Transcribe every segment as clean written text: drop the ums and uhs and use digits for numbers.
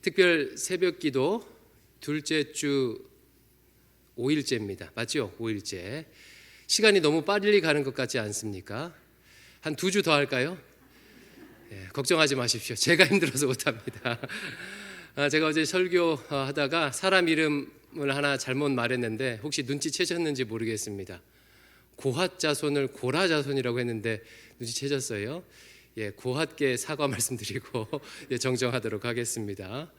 특별 새벽기도 둘째 주 5일째입니다. 맞죠? 5일째. 시간이 너무 빨리 가는 것 같지 않습니까? 한 2주 더 할까요? 걱정하지 마십시오. 제가 힘들어서 못합니다. 제가 어제 설교하다가 사람 이름을 하나 잘못 말했는데 혹시 눈치채셨는지 모르겠습니다. 고핫자손을 고라자손이라고 했는데 눈치채셨어요? 고핫께 사과 말씀드리고 정정하도록 하겠습니다.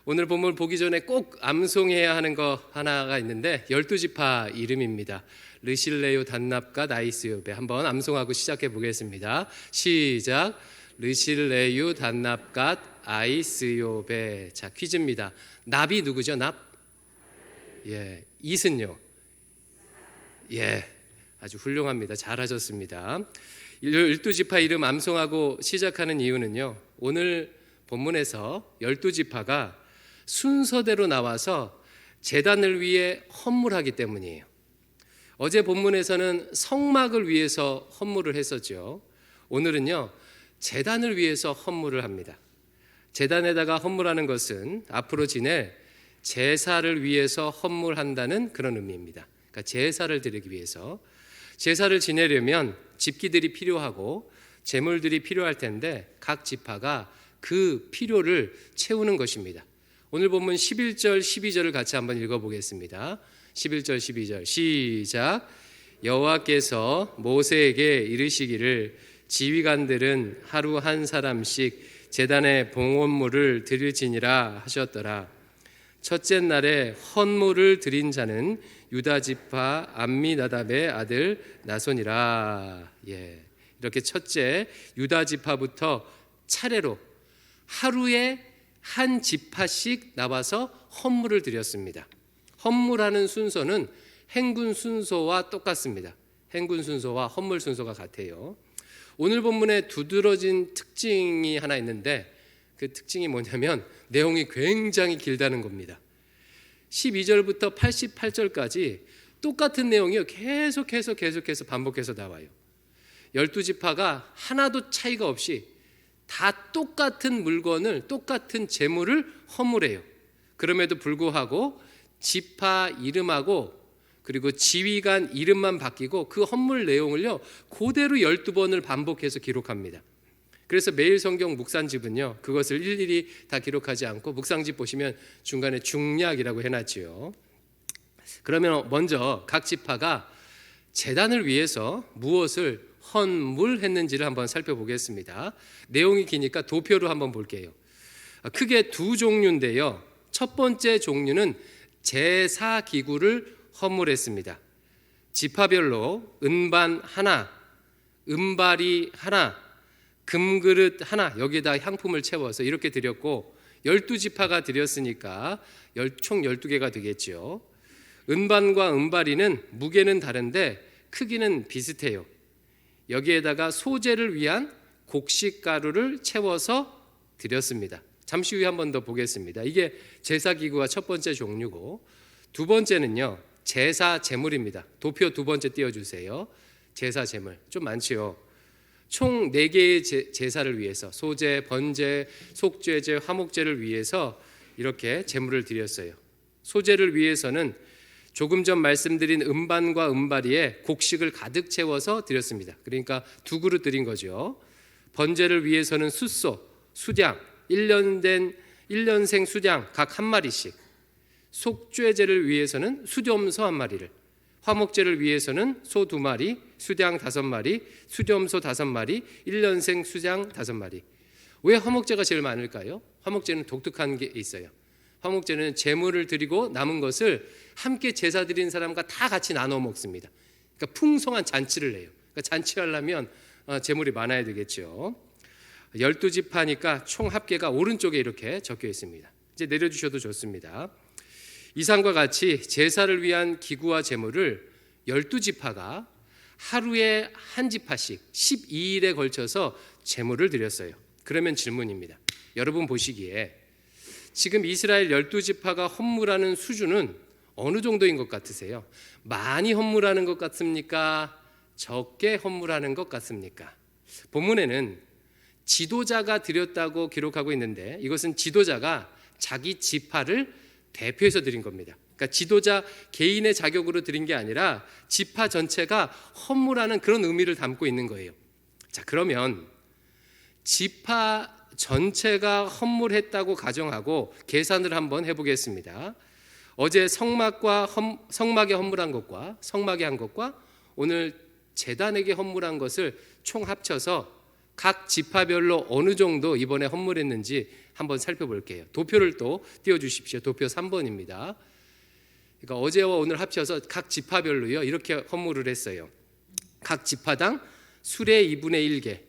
오늘 본문 보기 전에 꼭 암송해야 하는 거 하나가 있는데 12지파 이름입니다. 르실레요 단납갓 아이스요베. 한번 암송하고 시작해 보겠습니다. 시작. 르실레요 단납갓 아이스요베. 자, 퀴즈입니다. 납이 누구죠? 납? 이은요? 아주 훌륭합니다. 잘하셨습니다. 12지파 이름 암송하고 시작하는 이유는요, 오늘 본문에서 12지파가 순서대로 나와서 제단을 위해 헌물하기 때문이에요. 어제 본문에서는 성막을 위해서 헌물을 했었죠. 오늘은요, 제단을 위해서 헌물을 합니다. 제단에다가 헌물하는 것은 앞으로 지낼 제사를 위해서 헌물한다는 그런 의미입니다. 그러니까 제사를 드리기 위해서. 제사를 지내려면 집기들이 필요하고 제물들이 필요할 텐데 각 지파가 그 필요를 채우는 것입니다. 오늘 보면 11절 12절을 같이 한번 읽어보겠습니다. 11절 12절 시작. 여호와께서 모세에게 이르시기를 지휘관들은 하루 한 사람씩 제단에 봉헌물을 드릴지니라 하셨더라. 첫째 날에 헌물을 드린 자는 유다 지파 암미나답의 아들 나손이라. 이렇게 첫째 유다 지파부터 차례로 하루에 한 지파씩 나와서 헌물을 드렸습니다. 헌물하는 순서는 행군 순서와 똑같습니다. 행군 순서와 헌물 순서가 같아요. 오늘 본문에 두드러진 특징이 하나 있는데 그 특징이 뭐냐면 내용이 굉장히 길다는 겁니다. 12절부터 88절까지 똑같은 내용이 계속해서 반복해서 나와요. 12지파가 하나도 차이가 없이 다 똑같은 물건을, 똑같은 제물을 헌물해요. 그럼에도 불구하고 지파 이름하고 그리고 지휘관 이름만 바뀌고 그 헌물 내용을요 그대로 12번을 반복해서 기록합니다. 그래서 매일 성경 묵상집은요 그것을 일일이 다 기록하지 않고 묵상집 보시면 중간에 중략이라고 해놨지요. 그러면 먼저 각 지파가 제단을 위해서 무엇을 헌물했는지를 한번 살펴보겠습니다. 내용이 기니까 도표로 한번 볼게요. 크게 두 종류인데요. 첫 번째 종류는 제사기구를 헌물했습니다. 지파별로 은반 하나, 은발이 하나, 금그릇 하나, 여기에다 향품을 채워서 이렇게 드렸고 12지파가 드렸으니까 총 12개가 되겠죠. 은반과 은발이는 무게는 다른데 크기는 비슷해요. 여기에다가 소제를 위한 곡식가루를 채워서 드렸습니다. 잠시 후에 한 번 더 보겠습니다. 이게 제사기구가 첫 번째 종류고, 두 번째는요 제사 제물입니다. 도표 두 번째 띄워주세요. 제사 제물 좀 많지요. 총 4개의 제사를 위해서 소제, 번제, 속죄제, 화목제를 위해서 이렇게 제물을 드렸어요. 소제를 위해서는 조금 전 말씀드린 은반과 은바리에 곡식을 가득 채워서 드렸습니다. 그러니까 2그릇 드린 거죠. 번제를 위해서는 숫소, 수량, 1년생 수량 각 1마리씩, 속죄제를 위해서는 수염소 1마리를, 화목제를 위해서는 소 2마리, 수량 5마리, 수염소 5마리, 1년생 수량 5마리. 왜 화목제가 제일 많을까요? 화목제는 독특한 게 있어요. 화목제는 제물을 드리고 남은 것을 함께 제사 드린 사람과 다 같이 나눠 먹습니다. 그러니까 풍성한 잔치를 해요. 그러니까 잔치하려면 제물이 많아야 되겠죠. 12지파니까 총 합계가 오른쪽에 이렇게 적혀 있습니다. 이제 내려주셔도 좋습니다. 이상과 같이 제사를 위한 기구와 제물을 12지파가 하루에 한 지파씩 12일에 걸쳐서 제물을 드렸어요. 그러면 질문입니다. 여러분 보시기에 지금 이스라엘 12지파가 헌물하는 수준은 어느 정도인 것 같으세요? 많이 헌물하는 것 같습니까? 적게 헌물하는 것 같습니까? 본문에는 지도자가 드렸다고 기록하고 있는데 이것은 지도자가 자기 지파를 대표해서 드린 겁니다. 그러니까 지도자 개인의 자격으로 드린 게 아니라 지파 전체가 헌물하는 그런 의미를 담고 있는 거예요. 자, 그러면 지파 전체가 헌물했다고 가정하고 계산을 한번 해보겠습니다. 어제 성막에 헌물한 것과 성막에 한 것과 오늘 제단에게 헌물한 것을 총 합쳐서 각 지파별로 어느 정도 이번에 헌물했는지 한번 살펴볼게요. 도표를 또 띄워주십시오. 도표 3번입니다. 그러니까 어제와 오늘 합쳐서 각 지파별로요 이렇게 헌물을 했어요. 각 지파당 수레 2분의 1개,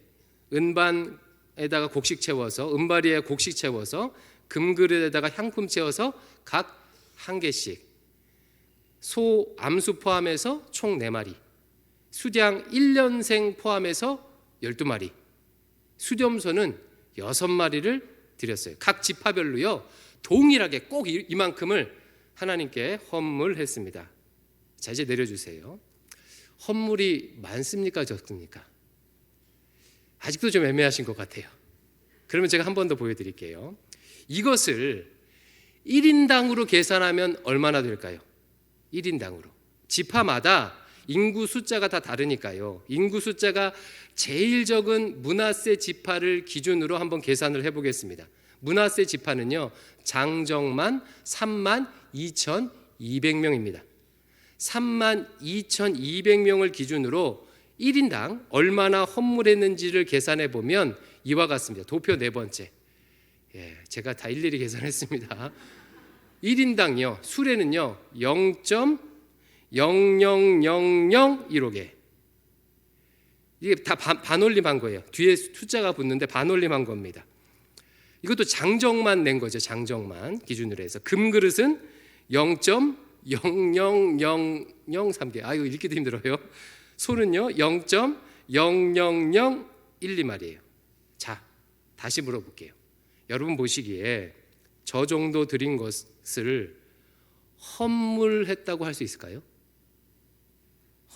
은반에다가 곡식 채워서, 은바리에 곡식 채워서, 금그릇에다가 향품 채워서 각 한 개씩, 소 암수 포함해서 총 4마리, 수량 1년생 포함해서 12마리, 수렴소는 6마리를 드렸어요. 각 지파별로요 동일하게 꼭 이만큼을 하나님께 헌물했습니다. 자, 이제 내려주세요. 헌물이 많습니까 적습니까? 아직도 좀 애매하신 것 같아요. 그러면 제가 한 번 더 보여드릴게요. 이것을 1인당으로 계산하면 얼마나 될까요? 1인당으로. 지파마다 인구 숫자가 다 다르니까요. 인구 숫자가 제일 적은 므낫세 지파를 기준으로 한번 계산을 해보겠습니다. 므낫세 지파는요 장정만 32,200명입니다. 32,200명을 기준으로 1인당 얼마나 헌물했는지를 계산해 보면 이와 같습니다. 도표 4번째. 제가 다 일일이 계산했습니다. 1인당요 수레는요 0.00001호개. 이게 다 반올림한 거예요. 뒤에 숫자가 붙는데 반올림한 겁니다. 이것도 장정만 낸 거죠. 장정만 기준으로 해서. 금그릇은 0.00003개. 이거 읽기도 힘들어요. 소는요 0.00012마리예요. 자, 다시 물어볼게요. 여러분 보시기에 저 정도 드린 것을 헌물했다고 할 수 있을까요?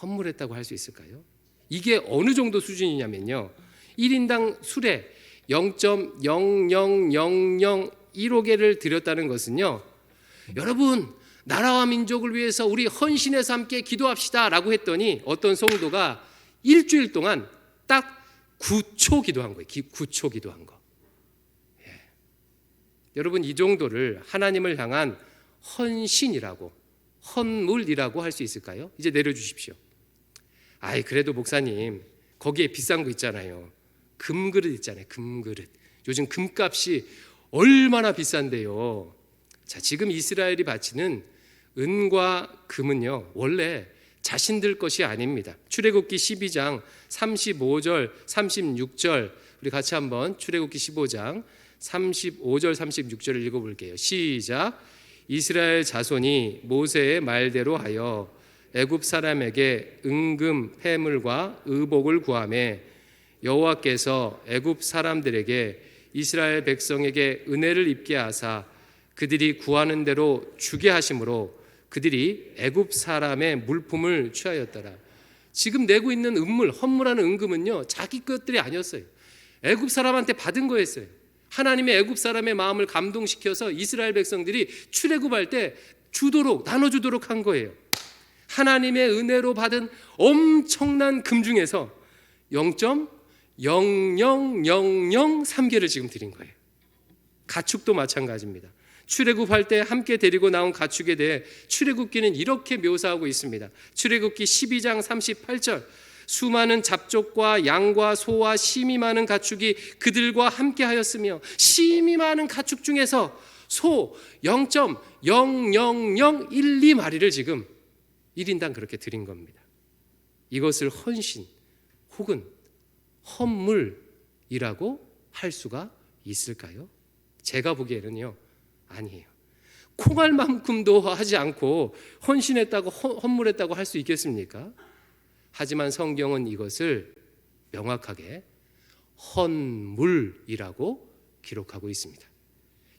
헌물했다고 할 수 있을까요? 이게 어느 정도 수준이냐면요 1인당 수레 0.00001호개를 드렸다는 것은요 여러분 나라와 민족을 위해서 우리 헌신해서 함께 기도합시다 라고 했더니 어떤 성도가 일주일 동안 딱 9초 기도한 거예요. 9초 기도한 거. 여러분 이 정도를 하나님을 향한 헌신이라고, 헌물이라고 할 수 있을까요? 이제 내려주십시오. 그래도 목사님 거기에 비싼 거 있잖아요. 금그릇 있잖아요. 금그릇. 요즘 금값이 얼마나 비싼데요. 자, 지금 이스라엘이 바치는 은과 금은요 원래 자신들 것이 아닙니다. 출애굽기 12장 35절 36절 우리 같이 한번 출애굽기 15장 35절 36절을 읽어볼게요. 시작. 이스라엘 자손이 모세의 말대로 하여 애굽 사람에게 은금 패물과 의복을 구하매 여호와께서 애굽 사람들에게 이스라엘 백성에게 은혜를 입게 하사 그들이 구하는 대로 주게 하심으로 그들이 애굽 사람의 물품을 취하였더라. 지금 내고 있는 은물, 헌물하는 은금은요 자기 것들이 아니었어요. 애굽 사람한테 받은 거였어요. 하나님의 애굽 사람의 마음을 감동시켜서 이스라엘 백성들이 출애굽할 때 주도록 나눠주도록 한 거예요. 하나님의 은혜로 받은 엄청난 금 중에서 0.00003개를 지금 드린 거예요. 가축도 마찬가지입니다. 출애굽할 때 함께 데리고 나온 가축에 대해 출애굽기는 이렇게 묘사하고 있습니다. 출애굽기 12장 38절 수많은 잡족과 양과 소와 심이 많은 가축이 그들과 함께 하였으며 심이 많은 가축 중에서 소 0.00012마리를 지금 1인당 그렇게 드린 겁니다. 이것을 헌신 혹은 헌물이라고 할 수가 있을까요? 제가 보기에는요 아니에요. 콩알만큼도 하지 않고 헌신했다고 헌물했다고 할 수 있겠습니까? 하지만 성경은 이것을 명확하게 헌물이라고 기록하고 있습니다.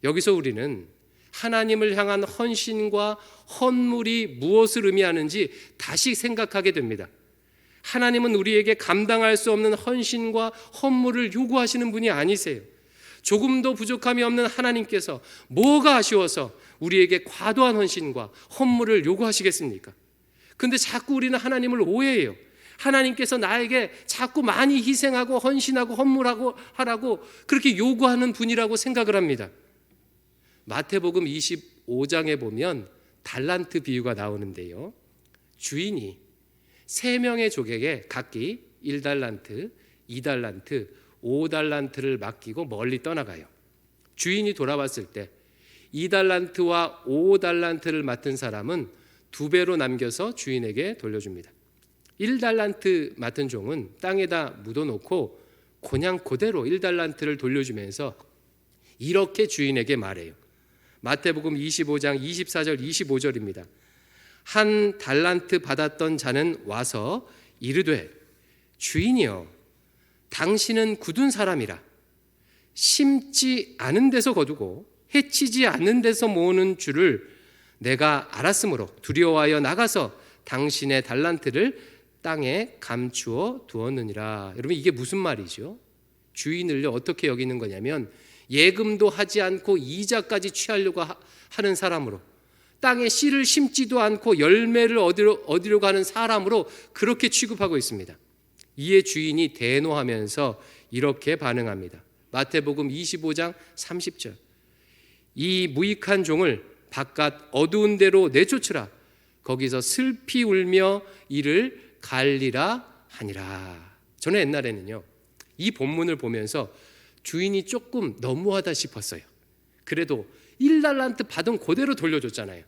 여기서 우리는 하나님을 향한 헌신과 헌물이 무엇을 의미하는지 다시 생각하게 됩니다. 하나님은 우리에게 감당할 수 없는 헌신과 헌물을 요구하시는 분이 아니세요. 조금도 부족함이 없는 하나님께서 뭐가 아쉬워서 우리에게 과도한 헌신과 헌물을 요구하시겠습니까? 근데 자꾸 우리는 하나님을 오해해요. 하나님께서 나에게 자꾸 많이 희생하고 헌신하고 헌물하고 하라고 그렇게 요구하는 분이라고 생각을 합니다. 마태복음 25장에 보면 달란트 비유가 나오는데요. 주인이 3명의 족에게 각기 1달란트, 2달란트, 5달란트를 맡기고 멀리 떠나가요. 주인이 돌아왔을 때 2달란트와 5달란트를 맡은 사람은 2배로 남겨서 주인에게 돌려줍니다. 1달란트 맡은 종은 땅에다 묻어놓고 그냥 그대로 1달란트를 돌려주면서 이렇게 주인에게 말해요. 마태복음 25장 24절 25절입니다. 한 달란트 받았던 자는 와서 이르되 주인이여 당신은 굳은 사람이라 심지 않은 데서 거두고 해치지 않는 데서 모으는 줄을 내가 알았으므로 두려워하여 나가서 당신의 달란트를 땅에 감추어 두었느니라. 여러분 이게 무슨 말이죠? 주인을 어떻게 여기는 거냐면 예금도 하지 않고 이자까지 취하려고 하는 사람으로, 땅에 씨를 심지도 않고 열매를 얻으려고 하는 사람으로 그렇게 취급하고 있습니다. 이에 주인이 대노하면서 이렇게 반응합니다. 마태복음 25장 30절. 이 무익한 종을 바깥 어두운 데로 내쫓으라. 거기서 슬피 울며 이를 갈리라 하니라. 저는 옛날에는요, 이 본문을 보면서 주인이 조금 너무하다 싶었어요. 그래도 1달란트 받은 그대로 돌려줬잖아요.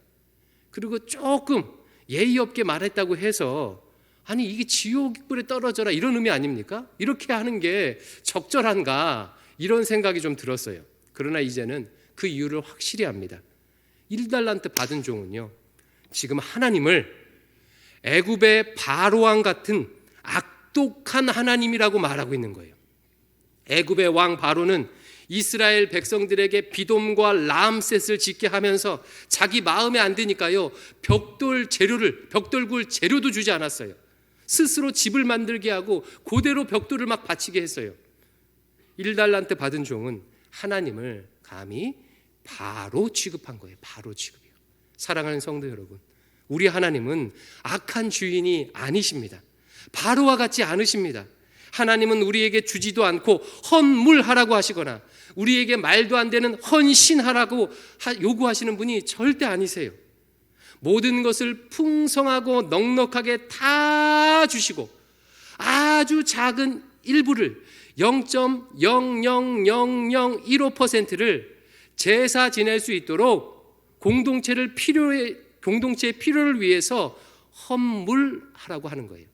그리고 조금 예의 없게 말했다고 해서 아니 이게 지옥불에 떨어져라 이런 의미 아닙니까? 이렇게 하는 게 적절한가 이런 생각이 좀 들었어요. 그러나 이제는 그 이유를 확실히 압니다. 1달란트 받은 종은요, 지금 하나님을 애굽의 바로왕 같은 악독한 하나님이라고 말하고 있는 거예요. 애굽의 왕 바로는 이스라엘 백성들에게 비돔과 라암셋을 짓게 하면서 자기 마음에 안 드니까요, 벽돌 구울 재료도 주지 않았어요. 스스로 집을 만들게 하고 그대로 벽돌을 막 바치게 했어요. 1달란트 받은 종은 하나님을 감히 바로 취급한 거예요. 바로 취급이요. 사랑하는 성도 여러분, 우리 하나님은 악한 주인이 아니십니다. 바로와 같지 않으십니다. 하나님은 우리에게 주지도 않고 헌물하라고 하시거나 우리에게 말도 안 되는 헌신하라고 요구하시는 분이 절대 아니세요. 모든 것을 풍성하고 넉넉하게 다 주시고 아주 작은 일부를 0.00015%를 제사 지낼 수 있도록 공동체의 필요를 위해서 헌물하라고 하는 거예요.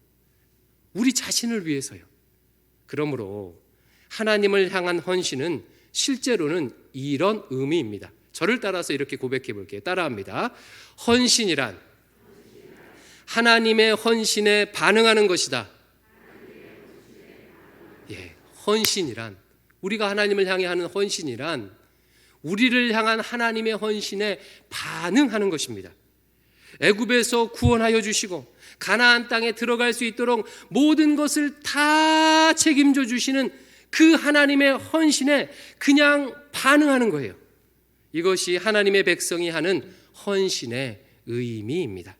우리 자신을 위해서요. 그러므로 하나님을 향한 헌신은 실제로는 이런 의미입니다. 저를 따라서 이렇게 고백해 볼게요. 따라합니다. 헌신이란 하나님의 헌신에 반응하는 것이다. 예, 헌신이란, 우리가 하나님을 향해 하는 헌신이란 우리를 향한 하나님의 헌신에 반응하는 것입니다. 애굽에서 구원하여 주시고 가나안 땅에 들어갈 수 있도록 모든 것을 다 책임져 주시는 그 하나님의 헌신에 그냥 반응하는 거예요. 이것이 하나님의 백성이 하는 헌신의 의미입니다.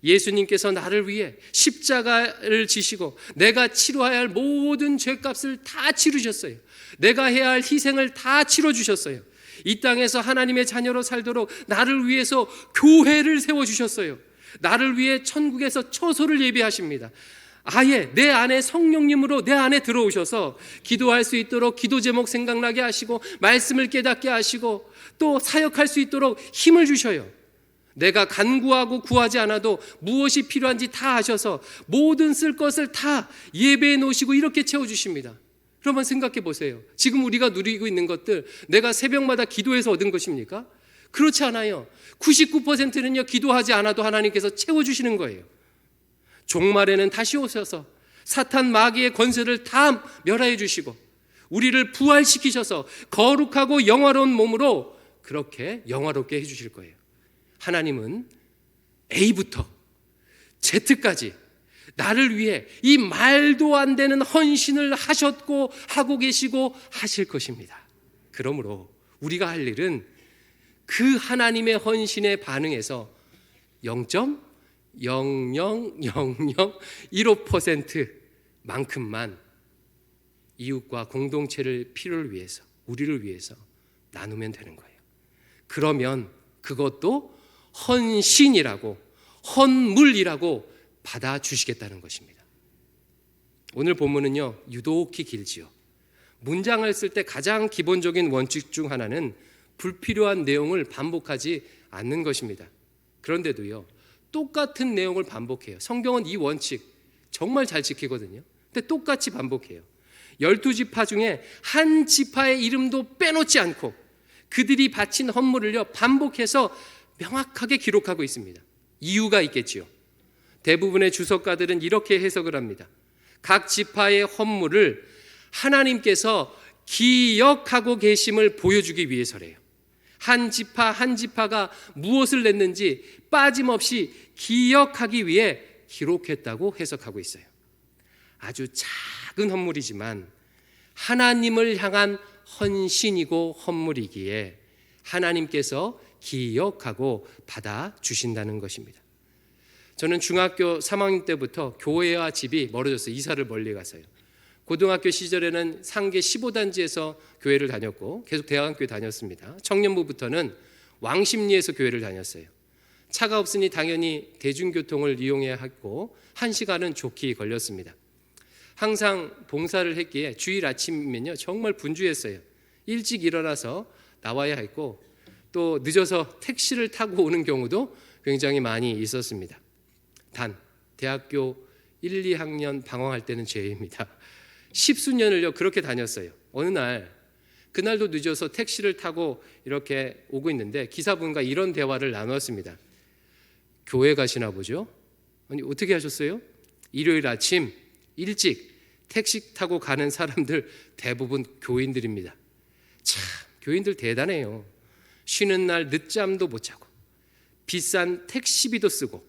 예수님께서 나를 위해 십자가를 지시고 내가 치러야 할 모든 죄값을 다 치르셨어요. 내가 해야 할 희생을 다 치러주셨어요. 이 땅에서 하나님의 자녀로 살도록 나를 위해서 교회를 세워주셨어요. 나를 위해 천국에서 처소를 예비하십니다. 아예 내 안에 성령님으로 내 안에 들어오셔서 기도할 수 있도록 기도 제목 생각나게 하시고 말씀을 깨닫게 하시고 또 사역할 수 있도록 힘을 주셔요. 내가 간구하고 구하지 않아도 무엇이 필요한지 다 아셔서 모든 쓸 것을 다 예배해 놓으시고 이렇게 채워주십니다. 그러면 생각해 보세요. 지금 우리가 누리고 있는 것들 내가 새벽마다 기도해서 얻은 것입니까? 그렇지 않아요. 99%는요 기도하지 않아도 하나님께서 채워주시는 거예요. 종말에는 다시 오셔서 사탄 마귀의 권세를 다 멸하여 주시고 우리를 부활시키셔서 거룩하고 영화로운 몸으로 그렇게 영화롭게 해주실 거예요. 하나님은 A부터 Z까지 나를 위해 이 말도 안 되는 헌신을 하셨고 하고 계시고 하실 것입니다. 그러므로 우리가 할 일은 그 하나님의 헌신에 반응해서 0.00015%만큼만 이웃과 공동체를 필요를 위해서, 우리를 위해서 나누면 되는 거예요. 그러면 그것도 헌신이라고, 헌물이라고 받아주시겠다는 것입니다. 오늘 본문은요, 유독히 길지요. 문장을 쓸 때 가장 기본적인 원칙 중 하나는 불필요한 내용을 반복하지 않는 것입니다. 그런데도요, 똑같은 내용을 반복해요. 성경은 이 원칙 정말 잘 지키거든요. 근데 똑같이 반복해요. 12지파 중에 한 지파의 이름도 빼놓지 않고 그들이 바친 헌물을요, 반복해서 명확하게 기록하고 있습니다. 이유가 있겠지요. 대부분의 주석가들은 이렇게 해석을 합니다. 각 지파의 헌물을 하나님께서 기억하고 계심을 보여주기 위해서래요. 한 지파 한 지파가 무엇을 냈는지 빠짐없이 기억하기 위해 기록했다고 해석하고 있어요. 아주 작은 헌물이지만 하나님을 향한 헌신이고 헌물이기에 하나님께서 기억하고 받아주신다는 것입니다. 저는 중학교 3학년 때부터 교회와 집이 멀어졌어요. 이사를 멀리 가서요. 고등학교 시절에는 상계 15단지에서 교회를 다녔고 계속 대학교에 다녔습니다. 청년부부터는 왕십리에서 교회를 다녔어요. 차가 없으니 당연히 대중교통을 이용해야 했고 1시간은 좋게 걸렸습니다. 항상 봉사를 했기에 주일 아침이면요 정말 분주했어요. 일찍 일어나서 나와야 했고 또 늦어서 택시를 타고 오는 경우도 굉장히 많이 있었습니다. 단 대학교 1, 2학년 방황할 때는 죄입니다. 10수년을요 그렇게 다녔어요. 어느 날 그날도 늦어서 택시를 타고 이렇게 오고 있는데 기사분과 이런 대화를 나누었습니다. 교회 가시나 보죠? 아니 어떻게 하셨어요? 일요일 아침 일찍 택시 타고 가는 사람들 대부분 교인들입니다. 참 교인들 대단해요. 쉬는 날 늦잠도 못 자고 비싼 택시비도 쓰고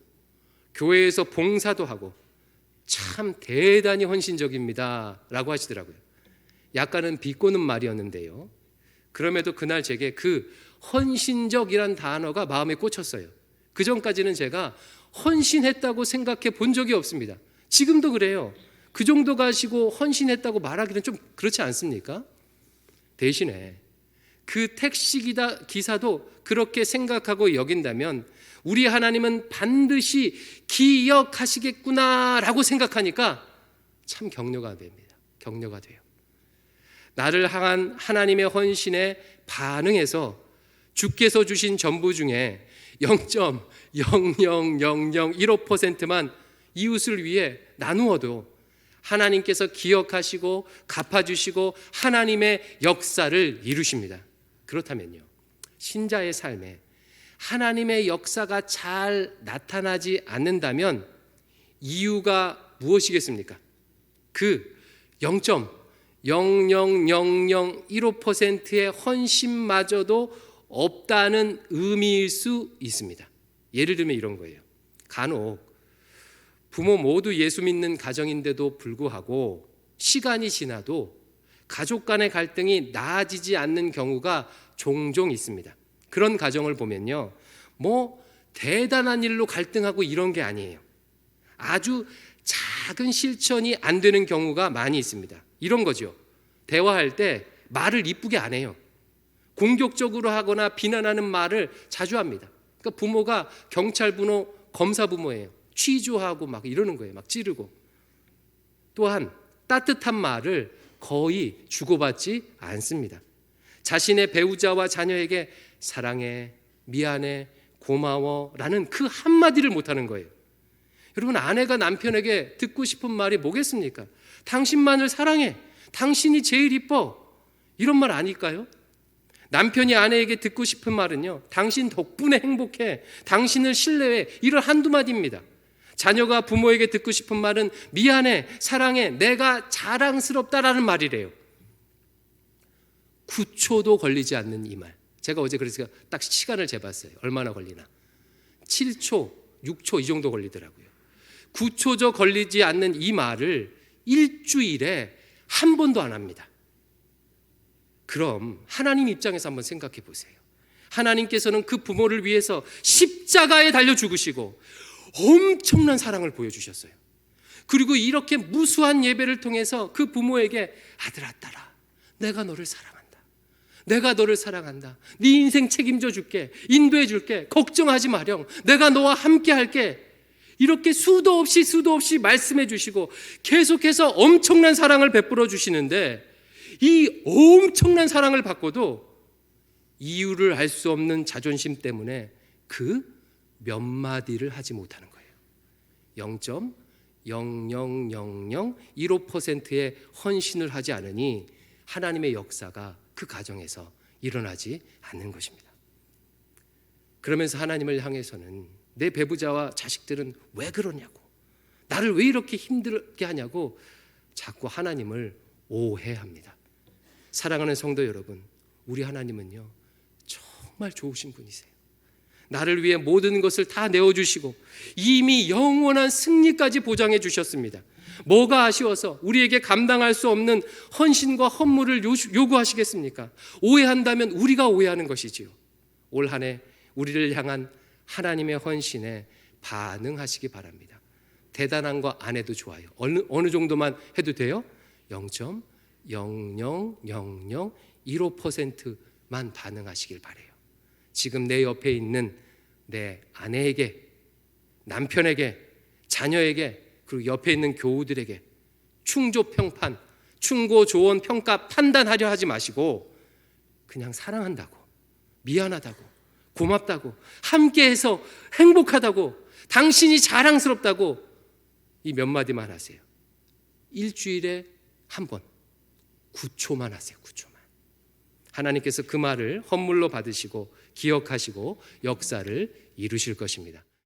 교회에서 봉사도 하고 참 대단히 헌신적입니다 라고 하시더라고요. 약간은 비꼬는 말이었는데요. 그럼에도 그날 제게 그 헌신적이란 단어가 마음에 꽂혔어요. 그 전까지는 제가 헌신했다고 생각해 본 적이 없습니다. 지금도 그래요. 그 정도 가시고 헌신했다고 말하기는 좀 그렇지 않습니까? 대신에 그 택시 기사도 그렇게 생각하고 여긴다면 우리 하나님은 반드시 기억하시겠구나라고 생각하니까 참 격려가 됩니다. 격려가 돼요. 나를 향한 하나님의 헌신에 반응해서 주께서 주신 전부 중에 0.00015%만 이웃을 위해 나누어도 하나님께서 기억하시고 갚아주시고 하나님의 역사를 이루십니다. 그렇다면요, 신자의 삶에 하나님의 역사가 잘 나타나지 않는다면 이유가 무엇이겠습니까? 그 0.00015%의 헌신마저도 없다는 의미일 수 있습니다. 예를 들면 이런 거예요. 간혹 부모 모두 예수 믿는 가정인데도 불구하고 시간이 지나도 가족 간의 갈등이 나아지지 않는 경우가 종종 있습니다. 그런 가정을 보면요, 뭐 대단한 일로 갈등하고 이런 게 아니에요. 아주 작은 실천이 안 되는 경우가 많이 있습니다. 이런 거죠. 대화할 때 말을 이쁘게 안 해요. 공격적으로 하거나 비난하는 말을 자주 합니다. 그러니까 부모가 경찰 부모, 검사 부모예요. 취조하고 막 이러는 거예요. 막 찌르고. 또한 따뜻한 말을 거의 주고받지 않습니다. 자신의 배우자와 자녀에게 사랑해, 미안해, 고마워 라는 그 한마디를 못하는 거예요. 여러분, 아내가 남편에게 듣고 싶은 말이 뭐겠습니까? 당신만을 사랑해, 당신이 제일 이뻐, 이런 말 아닐까요? 남편이 아내에게 듣고 싶은 말은요, 당신 덕분에 행복해, 당신을 신뢰해, 이런 한두 마디입니다. 자녀가 부모에게 듣고 싶은 말은 미안해, 사랑해, 내가 자랑스럽다라는 말이래요. 9초도 걸리지 않는 이 말. 제가 어제 그래서 딱 시간을 재봤어요. 얼마나 걸리나. 7초, 6초 이 정도 걸리더라고요. 9초도 걸리지 않는 이 말을 일주일에 한 번도 안 합니다. 그럼 하나님 입장에서 한번 생각해 보세요. 하나님께서는 그 부모를 위해서 십자가에 달려 죽으시고 엄청난 사랑을 보여주셨어요. 그리고 이렇게 무수한 예배를 통해서 그 부모에게 아들아 딸아 내가 너를 사랑한다. 내가 너를 사랑한다. 네 인생 책임져 줄게. 인도해 줄게. 걱정하지 마렴. 내가 너와 함께 할게. 이렇게 수도 없이 말씀해 주시고 계속해서 엄청난 사랑을 베풀어 주시는데 이 엄청난 사랑을 받고도 이유를 알 수 없는 자존심 때문에 그 몇 마디를 하지 못하는 거예요. 0.00015%의 헌신을 하지 않으니 하나님의 역사가 그 가정에서 일어나지 않는 것입니다. 그러면서 하나님을 향해서는 내 배부자와 자식들은 왜 그러냐고, 나를 왜 이렇게 힘들게 하냐고 자꾸 하나님을 오해합니다. 사랑하는 성도 여러분, 우리 하나님은요 정말 좋으신 분이세요. 나를 위해 모든 것을 다 내어주시고 이미 영원한 승리까지 보장해 주셨습니다. 뭐가 아쉬워서 우리에게 감당할 수 없는 헌신과 헌물을 요구하시겠습니까? 오해한다면 우리가 오해하는 것이지요. 올 한 해 우리를 향한 하나님의 헌신에 반응하시기 바랍니다. 대단한 거 안 해도 좋아요. 어느 정도만 해도 돼요? 0.00015%만 반응하시길 바라요. 지금 내 옆에 있는 내 아내에게, 남편에게, 자녀에게, 그리고 옆에 있는 교우들에게 충조평판, 충고조언, 평가, 판단하려 하지 마시고 그냥 사랑한다고, 미안하다고, 고맙다고, 함께해서 행복하다고, 당신이 자랑스럽다고 이 몇 마디만 하세요. 일주일에 한 번 9초만 하세요. 9초만. 하나님께서 그 말을 헌물로 받으시고 기억하시고 역사를 이루실 것입니다.